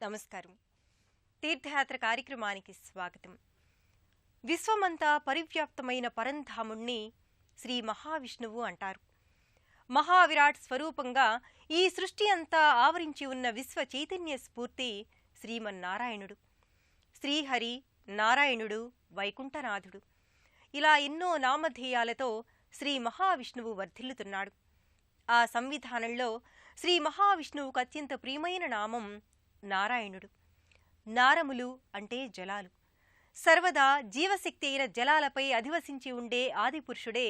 నమస్కారం. తీర్థయాత్ర కార్యక్రమానికి స్వాగతం. విశ్వమంతా పరివ్యాప్తమైన పరంధాముణ్ణి శ్రీ మహావిష్ణువు అంటారు. మహావిరాట్ స్వరూపంగా ఈ సృష్టి అంతా ఆవరించి ఉన్న విశ్వ చైతన్య స్ఫూర్తి శ్రీమన్నారాయణుడు. శ్రీహరి, నారాయణుడు, వైకుంఠనాథుడు ఇలా ఎన్నో నామధేయాలతో శ్రీ మహావిష్ణువు వర్ధిల్లుతున్నాడు. ఆ సంవిధానంలో శ్రీ మహావిష్ణువుకు అత్యంత ప్రియమైన నామం నారాయణుడు. నారములు అంటే జలాలు. సర్వదా జీవశక్తి అయిన జలాలపై అధివసించి ఉండే ఆదిపురుషుడే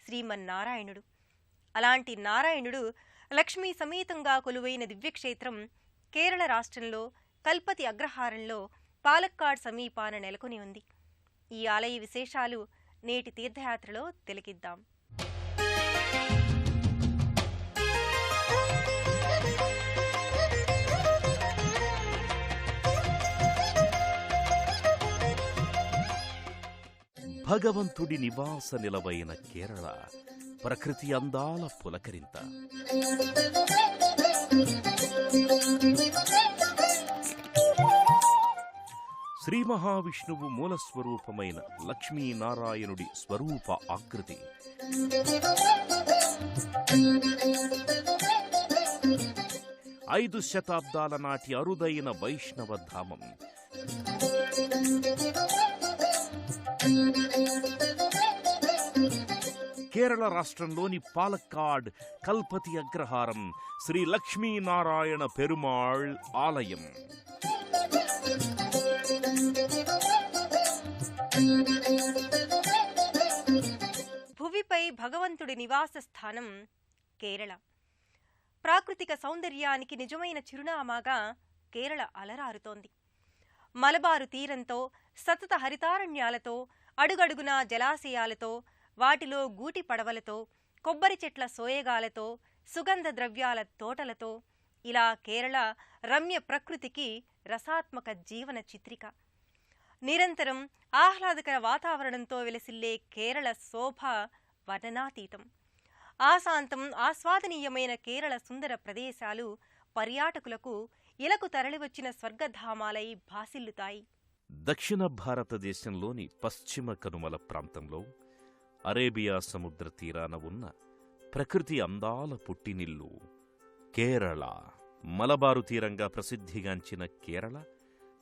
శ్రీమన్నారాయణుడు. అలాంటి నారాయణుడు లక్ష్మీ సమేతంగా కొలువైన దివ్యక్షేత్రం కేరళ రాష్ట్రంలో కల్పతి అగ్రహారంలో పాలక్కాడ్ సమీపాన నెలకొని ఉంది. ఈ ఆలయ విశేషాలు నేటి తీర్థయాత్రలో తిలకిద్దాం. భగవంతుడి నివాస నిలవైన కేరళ ప్రకృతి అందాల పులకరింత. శ్రీ మహావిష్ణువు మూలస్వరూపమైన లక్ష్మీనారాయణుడి స్వరూప ఆకృతి. ఐదు శతాబ్దాల నాటి అరుదైన వైష్ణవ ధామం. కేరళ రాష్ట్రంలోని పాలక్కాడ్ కల్పతి అగ్రహారం శ్రీ లక్ష్మీనారాయణ పెరుమాళ్ ఆలయం. భువిపై భగవంతుడి నివాస స్థానం కేరళ. ప్రాకృతిక సౌందర్యానికి నిజమైన చిరునామాగా కేరళ అలరారుతోంది. మలబారు తీరంతో, సతత హరితారణ్యాలతో, అడుగడుగునా జలాశయాలతో, వాటిలో గూటి పడవలతో, కొబ్బరి చెట్ల సోయగాలతో, సుగంధ ద్రవ్యాల తోటలతో ఇలా కేరళ రమ్య ప్రకృతికి రసాత్మక జీవన చిత్రిక. నిరంతరం ఆహ్లాదకర వాతావరణంతో వెలసిల్లే కేరళ శోభ వర్ణనాతీతం. ఆశాంతం ఆస్వాదనీయమైన కేరళ సుందర ప్రదేశాలు పర్యాటకులకు ఇలకు తరలివచ్చిన స్వర్గధామాలై భాసిల్లుతాయి. దక్షిణ భారతదేశంలోని పశ్చిమ కనుమల ప్రాంతంలో అరేబియా సముద్ర తీరాన ఉన్న ప్రకృతి అందాల పుట్టినిల్లు కేరళ. మలబారు తీరంగా ప్రసిద్ధిగాంచిన కేరళ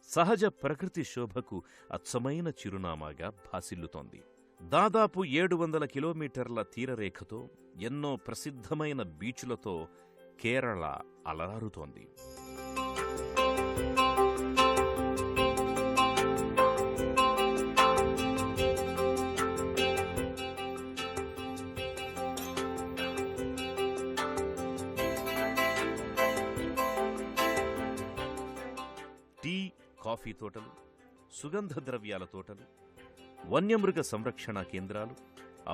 సహజ ప్రకృతి శోభకు అచ్చమైన చిరునామాగా భాసిల్లుతోంది. దాదాపు 700 కిలోమీటర్ల తీరరేఖతో, ఎన్నో ప్రసిద్ధమైన బీచులతో కేరళ అలరారుతోంది. టీ, కాఫీ తోటలు, సుగంధ ద్రవ్యాల తోటలు, వన్యమృగ సంరక్షణ కేంద్రాలు,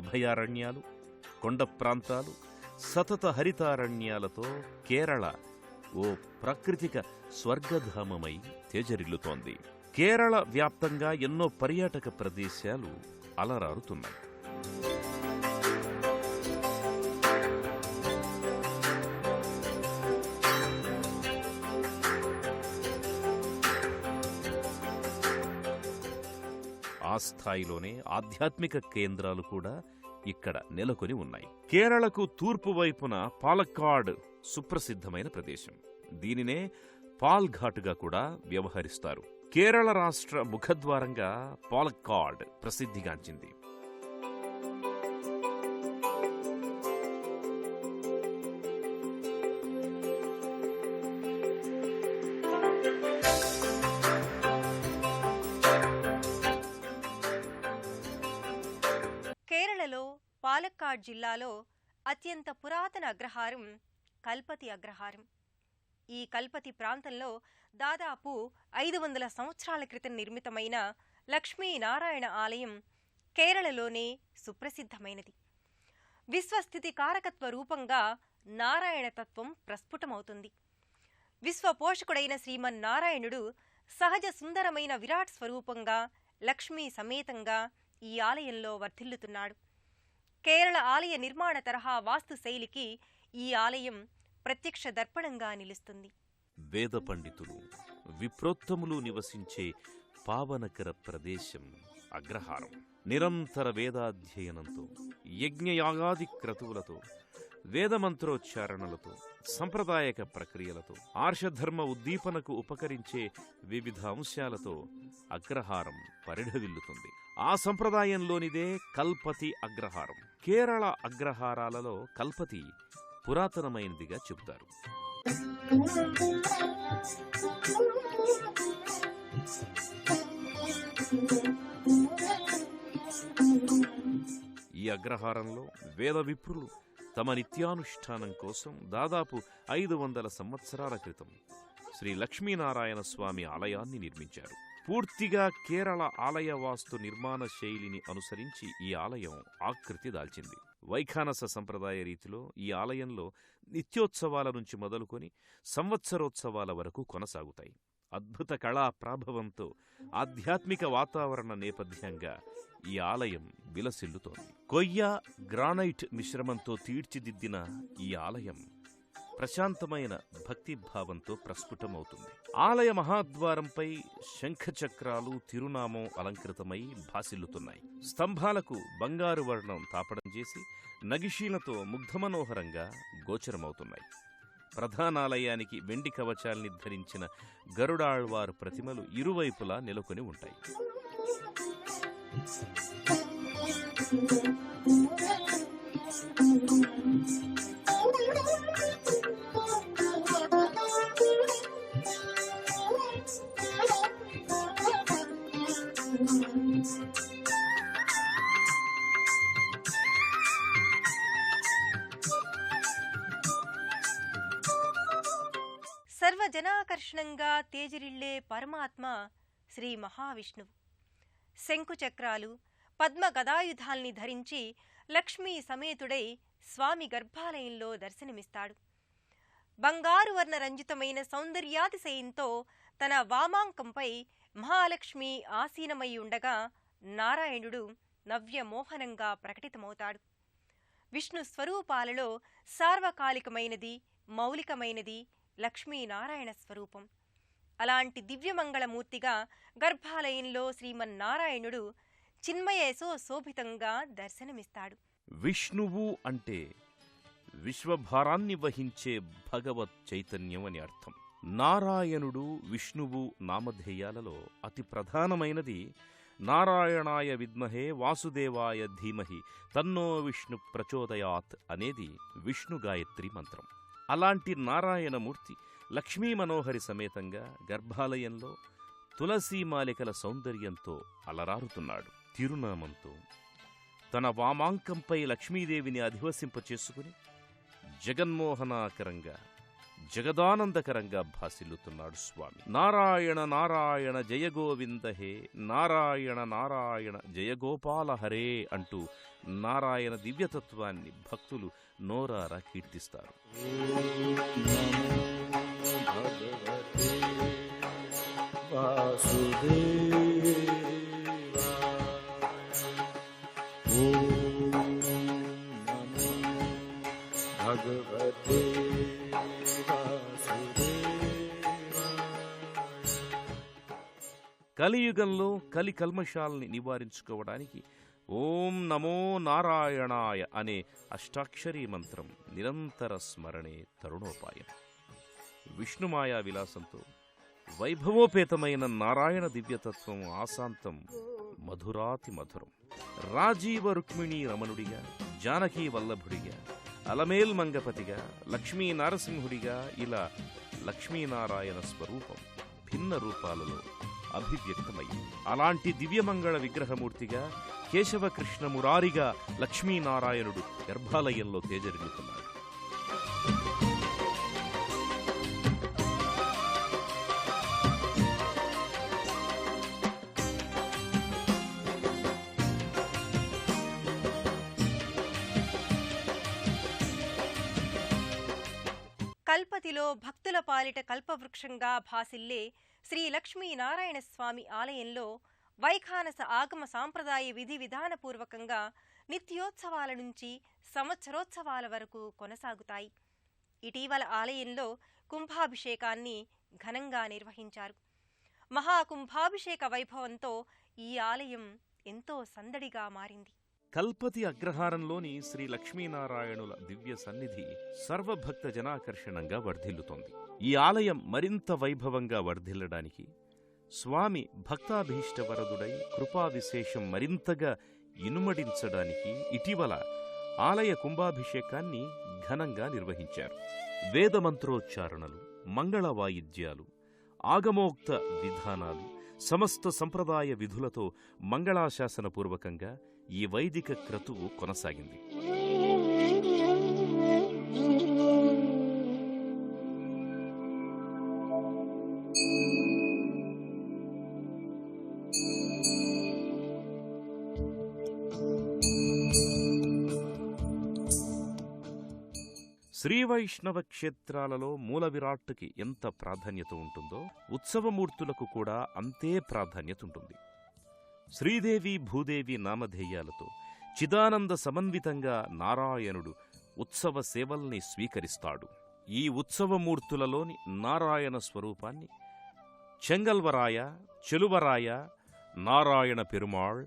అభయారణ్యాలు, కొండ ప్రాంతాలు, సతత హరితారణ్యాలతో కేరళ ఓ ప్రాకృతిక స్వర్గధామమై తేజరిల్లుతోంది. కేరళ వ్యాప్తంగా ఎన్నో పర్యాటక ప్రదేశాలు అలరారుతున్నాయి. ఆ స్థాయిలోనే ఆధ్యాత్మిక కేంద్రాలు కూడా ఇక్కడ నెలకొని ఉన్నాయి. కేరళకు తూర్పు వైపున పాలక్కాడ్ సుప్రసిద్ధమైన ప్రదేశం. దీనినే పాల్ఘాటుగా కూడా వ్యవహరిస్తారు. కేరళ రాష్ట్ర ముఖద్వారంగా పాలక్కాడ్ ప్రసిద్ధిగాంచింది. కేరళలో పాలక్కాడ్ జిల్లాలో అత్యంత పురాతన అగ్రహారం కల్పతి అగ్రహారం. ఈ కల్పతి ప్రాంతంలో దాదాపు 500 సంవత్సరాల క్రితం నిర్మితమైన లక్ష్మీనారాయణ ఆలయం కేరళలోనే సుప్రసిద్ధమైనది. విశ్వస్థితి కారకత్వ రూపంగా నారాయణ తత్వం ప్రస్ఫుటమవుతుంది. విశ్వపోషకుడైన శ్రీమన్నారాయణుడు సహజ సుందరమైన విరాట్ స్వరూపంగా లక్ష్మీ సమేతంగా ఈ ఆలయంలో వర్ధిల్లుతున్నాడు. కేరళ ఆలయ నిర్మాణ తరహా వాస్తు శైలికి ఈ ఆలయం ప్రత్యక్ష దర్పణంగా నిలుస్తుంది. వేద పండితులు, విప్రోత్తములు నివసించే పావనకర ప్రదేశం అగ్రహారం. నిరంతర వేదాధ్యయనంతో, యజ్ఞయాగాది క్రతువులతో, వేదమంత్రోచ్చారణలతో, సంప్రదాయక ప్రక్రియలతో, ఆర్షధర్మ ఉద్దీపనకు ఉపకరించే వివిధ అంశాలతో అగ్రహారం పరిఢవిల్లుతుంది. ఆ సంప్రదాయంలోనిదే కల్పతి అగ్రహారం. కేరళ అగ్రహారాలలో కల్పతి పురాతనమైనదిగా చెబుతారు. ఈ అగ్రహారంలో వేద విప్రులు తమ నిత్యానుష్ఠానం కోసం దాదాపు 500 సంవత్సరాల క్రితం శ్రీ లక్ష్మీనారాయణ స్వామి ఆలయాన్ని నిర్మించారు. పూర్తిగా కేరళ ఆలయ వాస్తు నిర్మాణ శైలిని అనుసరించి ఈ ఆలయం ఆకృతి దాల్చింది. వైఖానస సంప్రదాయ రీతిలో ఈ ఆలయంలో నిత్యోత్సవాల నుంచి మొదలుకొని సంవత్సరోత్సవాల వరకు కొనసాగుతాయి. అద్భుత కళా ప్రాభవంతో ఆధ్యాత్మిక వాతావరణ నేపథ్యంగా ఈ ఆలయం విలసిల్లుతోంది. కొయ్య గ్రానైట్ మిశ్రమంతో తీర్చిదిద్దిన ఈ ఆలయం ప్రశాంతమైన భక్తిభావంతో ప్రస్ఫుటమవుతుంది. ఆలయ మహాద్వారంపై శంఖచక్రాలు తిరునామం అలంకృతమై భాసిల్లుతున్నాయి. స్తంభాలకు బంగారు వర్ణం తాపడం చేసి నగిషీలతో ముగ్ధమనోహరంగా గోచరమవుతున్నాయి. ప్రధానాలయానికి వెండి కవచాల్ని ధరించిన గరుడాళ్వారు ప్రతిమలు ఇరువైపులా నెలకొని ఉంటాయి. సర్వజనాకర్షణంగా తేజరిల్లే పరమాత్మ శ్రీ మహావిష్ణువు. శంకుచక్రాలు, పద్మ గదాయుధాల్ని ధరించి లక్ష్మీ సమేతుడై స్వామి గర్భాలయంలో దర్శనమిస్తాడు. బంగారు వర్ణ రంజితమైన సౌందర్యాతిశయంతో తన వామాంకంపై మహాలక్ష్మి ఆసీనమై ఉండగా నారాయణుడు నవ్యమోహనంగా ప్రకటితమవుతాడు. విష్ణు స్వరూపాలలో సార్వకాలికమైనది, మౌలికమైనది లక్ష్మీనారాయణ స్వరూపం. అలాంటి దివ్యమంగళమూర్తిగా గర్భాలయంలో శ్రీమన్నారాయణుడు చిన్మయేశో శోభితంగా దర్శనమిస్తాడు. విష్ణువు అంటే విశ్వభారాన్ని వహించే భగవత్ చైతన్యం అని అర్థం. నారాయణుడు, విష్ణువు నామధేయాలలో అతి ప్రధానమైనది నారాయణాయ విద్మహే వాసుదేవాయ ధీమహి తన్నో విష్ణు ప్రచోదయాత్ అనేది విష్ణు గాయత్రి మంత్రం. అలాంటి నారాయణమూర్తి లక్ష్మీ మనోహరి సమేతంగా గర్భాలయంలో తులసీమాలికల సౌందర్యంతో అలరారుతున్నాడు. తిరునామంతో తన వామాంకంపై లక్ష్మీదేవిని అధివసింపచేసుకుని జగన్మోహనాకరంగా, జగదానందకరంగా భాసిల్లుతున్నాడు స్వామి. నారాయణ నారాయణ జయ గోవింద హే, నారాయణ నారాయణ జయ గోపాల హరే అంటూ నారాయణ దివ్యతత్వాన్ని భక్తులు నోరారా కీర్తిస్తారు. కలియుగంలో కలి కల్మషాల్ని నివారించుకోవడానికి ఓం నమో నారాయణాయ అనే అష్టాక్షరీ మంత్రం నిరంతర స్మరణే తరుణోపాయం. విష్ణుమాయా విలాసంతో వైభవోపేతమైన నారాయణ దివ్యతత్వం ఆశాంతం మధురాతి మధురం. రాజీవ రుక్మిణీ రమణుడిగా, జానకీ వల్లభుడిగా, అలమేల్ మంగపతిగా, లక్ష్మీ నరసింహుడిగా ఇలా లక్ష్మీనారాయణ స్వరూపం భిన్న రూపాలలో అభివ్యక్తమయ్యింది. అలాంటి దివ్యమంగళ విగ్రహమూర్తిగా కేశవకృష్ణ మురారిగా లక్ష్మీనారాయణుడు గర్భాలయంలో తేజరిల్లుతున్నాడు. కల్పతిలో భక్తుల పాలిట కల్పవృక్షంగా భాసిల్లే శ్రీ లక్ష్మీనారాయణ స్వామి ఆలయంలో వైఖానస ఆగమ సాంప్రదాయ విధి విధానపూర్వకంగా నిత్యోత్సవాల నుంచి సంవత్సరోత్సవాల వరకు కొనసాగుతాయి. ఇటీవల ఆలయంలో కుంభాభిషేకాన్ని ఘనంగా నిర్వహించారు. మహాకుంభాభిషేక వైభవంతో ఈ ఆలయం ఎంతో సందడిగా మారింది. కల్పతి అగ్రహారంలోని శ్రీ లక్ష్మీనారాయణుల దివ్య సన్నిధి సర్వభక్త జనాకర్షణంగా వర్ధిల్లుతోంది. ఈ ఆలయం మరింత వైభవంగా వర్ధిల్లడానికి స్వామి భక్తాభీష్ట వరదుడై కృపా విశేషం మరింతగా ఇనుమడించడానికి ఇటీవల ఆలయ కుంభాభిషేకాన్ని ఘనంగా నిర్వహించారు. వేదమంత్రోచ్చారణలు, మంగళ వాయిద్యాలు, ఆగమోక్త విధానాలు, సమస్త సంప్రదాయ విధులతో మంగళాశాసనపూర్వకంగా ఈ వైదిక క్రతువు కొనసాగింది. శ్రీవైష్ణవ క్షేత్రాలలో మూల విరాట్టుకి ఎంత ప్రాధాన్యత ఉంటుందో ఉత్సవమూర్తులకు కూడా అంతే ప్రాధాన్యత ఉంటుంది. శ్రీదేవి భూదేవి నామధేయాలతో చిదానంద సమన్వితంగా నారాయణుడు ఉత్సవ సేవల్ని స్వీకరిస్తాడు. ఈ ఉత్సవమూర్తులలోని నారాయణ స్వరూపాన్ని చెంగల్వరాయ, చెలువరాయ, నారాయణ పెరుమాళ్,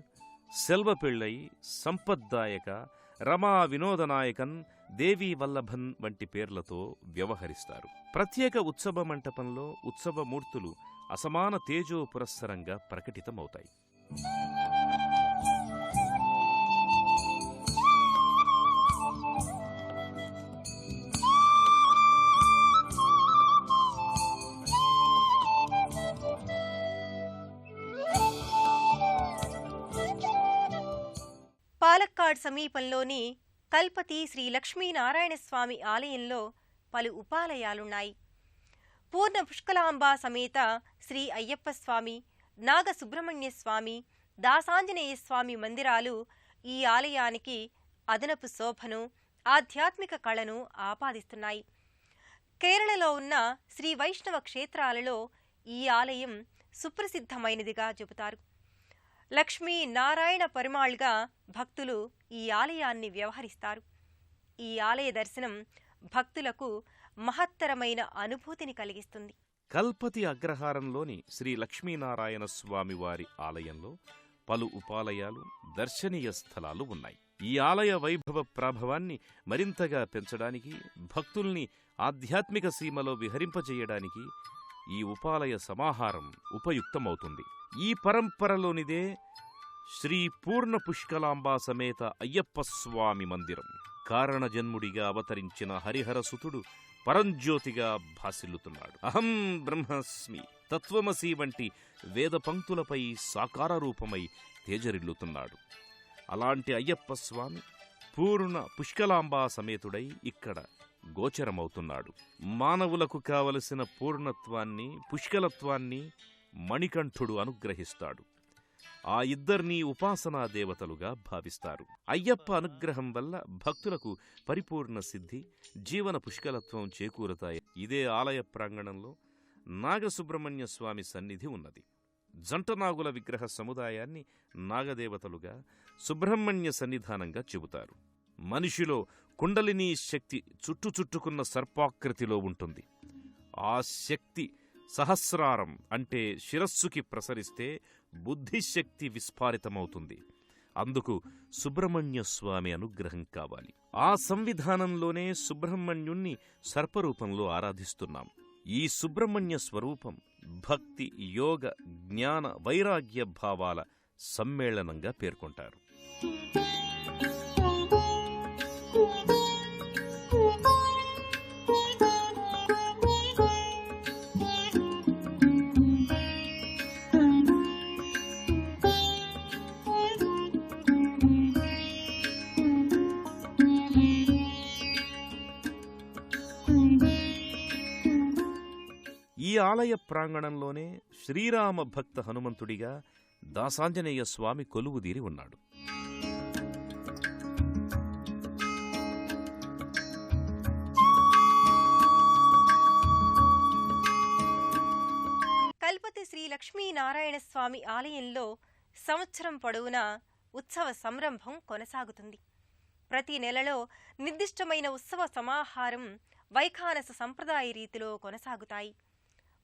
సెల్వపిళ్ళై, సంపద్దాయక, రమా వినోదనాయకన్, దేవీ వల్లభన్ వంటి పేర్లతో వ్యవహరిస్తారు. ప్రత్యేక ఉత్సవ మంటపంలో ఉత్సవమూర్తులు అసమాన తేజో పురస్సరంగా ప్రకటితమవుతాయి. పాలక్కాడ్ సమీపంలోని కల్పతి శ్రీ లక్ష్మీనారాయణస్వామి ఆలయంలో పలు ఉపాలయాలున్నాయి. పూర్ణ పుష్కలాంబ సమేత శ్రీ అయ్యప్పస్వామి, నాగసుబ్రహ్మణ్యస్వామి, దాసాంజనేయస్వామి మందిరాలు ఈ ఆలయానికి అదనపు శోభను, ఆధ్యాత్మిక కళను ఆపాదిస్తున్నాయి. కేరళలో ఉన్న శ్రీ వైష్ణవ క్షేత్రాలలో ఈ ఆలయం సుప్రసిద్ధమైనదిగా చెబుతారు. లక్ష్మీ నారాయణ పెరుమాళ్గా భక్తులు ఈ ఆలయాన్ని వ్యవహరిస్తారు. ఈ ఆలయ దర్శనం భక్తులకు మహత్తరమైన అనుభూతిని కలిగిస్తుంది. కల్పతి అగ్రహారంలోని శ్రీ లక్ష్మీనారాయణ స్వామివారి ఆలయంలో పలు ఉపాలయాలు, దర్శనీయ స్థలాలు ఉన్నాయి. ఈ ఆలయ వైభవ ప్రాభవాన్ని మరింతగా పెంచడానికి, భక్తుల్ని ఆధ్యాత్మిక సీమలో విహరింపజేయడానికి ఈ ఉపాలయ సమాహారం ఉపయుక్తమవుతుంది. ఈ పరంపరలోనిదే శ్రీ పూర్ణ పుష్కలాంబా సమేత అయ్యప్పస్వామి మందిరం. కారణజన్ముడిగా అవతరించిన హరిహరసుతుడు పరంజ్యోతిగా భాసిల్లుతున్నాడు. అహం బ్రహ్మస్మి, తత్వమసి వంటి వేద పంక్తులపై సాకార రూపమై తేజరిల్లుతున్నాడు. అలాంటి అయ్యప్పస్వామి పూర్ణ పుష్కలాంబా సమేతుడై ఇక్కడ గోచరమవుతున్నాడు. మానవులకు కావలసిన పూర్ణత్వాన్ని, పుష్కలత్వాన్ని మణికంఠుడు అనుగ్రహిస్తాడు. ఆ ఇద్దరినీ ఉపాసనా దేవతలుగా భావిస్తారు. అయ్యప్ప అనుగ్రహం వల్ల భక్తులకు పరిపూర్ణ సిద్ధి, జీవన పుష్కలత్వం చేకూరతాయి. ఇదే ఆలయ ప్రాంగణంలో నాగసుబ్రహ్మణ్య స్వామి సన్నిధి ఉన్నది. జంటనాగుల విగ్రహ సముదాయాన్ని నాగదేవతలుగా, సుబ్రహ్మణ్య సన్నిధానంగా చెబుతారు. మనిషిలో కుండలినీ శక్తి చుట్టుకున్న సర్పాకృతిలో ఉంటుంది. ఆ శక్తి సహస్రారం అంటే శిరస్సుకి ప్రసరిస్తే బుద్ధిశక్తి విస్ఫారితమవుతుంది. అందుకు సుబ్రహ్మణ్య స్వామి అనుగ్రహం కావాలి. ఆ సంవిధానంలోనే సుబ్రహ్మణ్యుణ్ణి సర్పరూపంలో ఆరాధిస్తున్నాం. ఈ సుబ్రహ్మణ్య స్వరూపం భక్తి, యోగ, జ్ఞాన, వైరాగ్య భావాల సమ్మేళనంగా పేర్కొంటారు. ఈ ఆలయ ప్రాంగణంలోనే శ్రీరామ భక్త హనుమంతుడిగా దాసాంజనేయ స్వామి కొలువుదీరి ఉన్నాడు. కల్పతి శ్రీ లక్ష్మీనారాయణస్వామి ఆలయంలో సంవత్సరం పొడవునా ఉత్సవ సంరంభం కొనసాగుతుంది. ప్రతి నెలలో నిర్దిష్టమైన ఉత్సవ సమాహారం వైఖానస సంప్రదాయ రీతిలో కొనసాగుతాయి.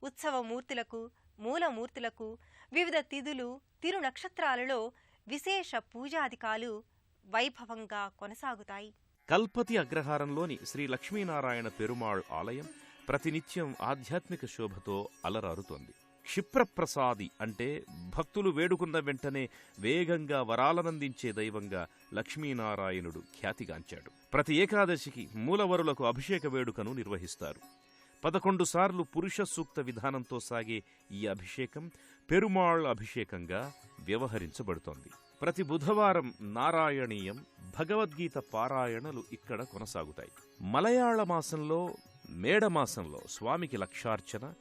ఉత్సవమూర్తులకు, మూలమూర్తులకు వివిధ తిథులు, తిరు నక్షత్రాలలో విశేష పూజాధికాలు వైభవంగా కొనసాగుతాయి. కల్పతి అగ్రహారంలోని శ్రీ లక్ష్మీనారాయణ పెరుమాళ్ ఆలయం ప్రతినిత్యం ఆధ్యాత్మిక శోభతో అలరారుతోంది. క్షిప్రప్రసాది అంటే భక్తులు వేడుకున్న వెంటనే వేగంగా వరాలనందించే దైవంగా లక్ష్మీనారాయణుడు ఖ్యాతిగాంచాడు. ప్రతి ఏకాదశికి మూలవరులకు అభిషేక వేడుకను నిర్వహిస్తారు. 11 సార్లు పురుష సూక్త విధానంతో సాగే ఈ అభిషేకం పెరుమాళ్ అభిషేకంగా వ్యవహరించబడుతోంది. ప్రతి బుధవారం నారాయణీయం, భగవద్గీత పారాయణలు ఇక్కడ కొనసాగుతాయి. మలయాళ మాసంలో మేడమాసంలో స్వామికి లక్షార్చన,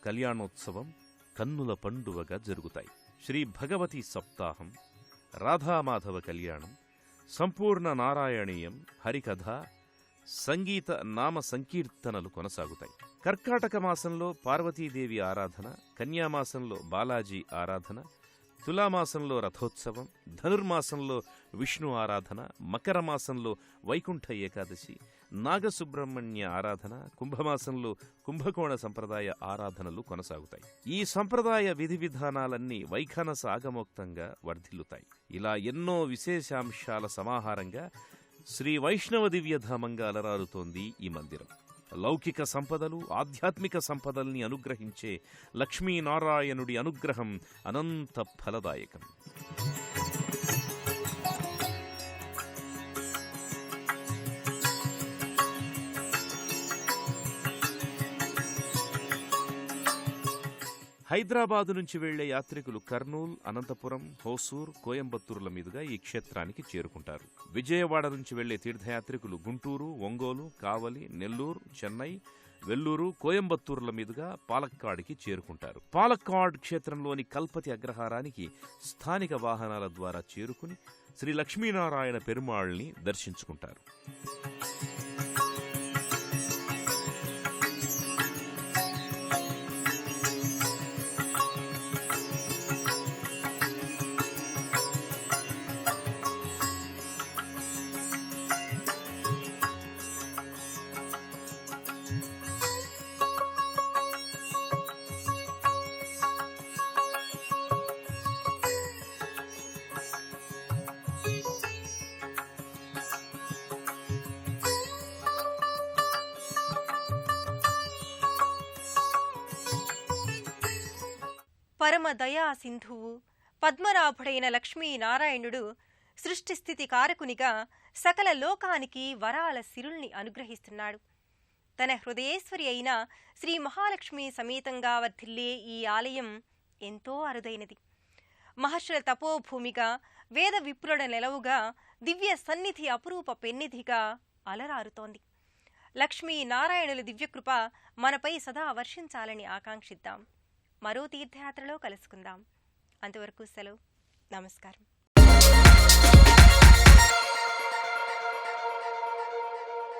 కళ్యాణోత్సవం కన్నుల పండువగా జరుగుతాయి. శ్రీ భగవతి సప్తాహం, రాధామాధవ కళ్యాణం, సంపూర్ణ నారాయణీయం, హరికథ, సంగీత నామ సంకీర్తనలు కొనసాగుతాయి. కర్కాటక మాసంలో పార్వతీదేవి ఆరాధన, కన్యామాసంలో బాలాజీ ఆరాధన, తులామాసంలో రథోత్సవం, ధనుర్మాసంలో విష్ణు ఆరాధన, మకర మాసంలో వైకుంఠ ఏకాదశి, నాగసుబ్రహ్మణ్య ఆరాధన, కుంభమాసంలో కుంభకోణ సంప్రదాయ ఆరాధనలు కొనసాగుతాయి. ఈ సంప్రదాయ విధి విధానాలన్నీ వైఖానస ఆగమోక్తంగా వర్ధిల్లుతాయి. ఇలా ఎన్నో విశేషాంశాల సమాహారంగా శ్రీ వైష్ణవ దివ్యధామంగా అలరారుతోంది ఈ మందిరం. లౌకిక సంపదలు, ఆధ్యాత్మిక సంపదల్ని అనుగ్రహించే లక్ష్మీనారాయణుడి అనుగ్రహం అనంత ఫలదాయకం. హైదరాబాదు నుంచి వెళ్లే యాత్రికులు కర్నూల్, అనంతపురం, హోసూర్, కోయంబత్తూరుల మీదుగా ఈ క్షేత్రానికి చేరుకుంటారు. విజయవాడ నుంచి వెళ్లే తీర్థయాత్రికులు గుంటూరు, ఒంగోలు, కావలి, నెల్లూరు, చెన్నై, వెల్లూరు, కోయంబత్తూరుల మీదుగా పాలక్కాడ్కి చేరుకుంటారు. పాలక్కాడ్ క్షేత్రంలోని కల్పతి అగ్రహారానికి స్థానిక వాహనాల ద్వారా చేరుకుని శ్రీ లక్ష్మీనారాయణ పెరుమాళ్ని దర్శించుకుంటారు. పరమ దయా సింధువు పద్మనాభుడైన లక్ష్మీనారాయణుడు సృష్టిస్థితి కారకునిగా సకల లోకానికి వరాల సిరుల్ని అనుగ్రహిస్తున్నాడు. తన హృదయేశ్వరి అయిన శ్రీ మహాలక్ష్మి సమేతంగా వర్ధిల్లే ఈ ఆలయం ఎంతో అరుదైనది. మహర్షుల తపోభూమిగా, వేద విప్రుల నెలవుగా, దివ్య సన్నిధి అపురూప పెన్నిధిగా అలరారుతోంది. లక్ష్మీనారాయణుల దివ్యకృప మనపై సదా వర్షించాలని ఆకాంక్షిద్దాం. మరో తీర్థయాత్రలో కలుసుకుందాం. అంతవరకు సెలవు. నమస్కారం.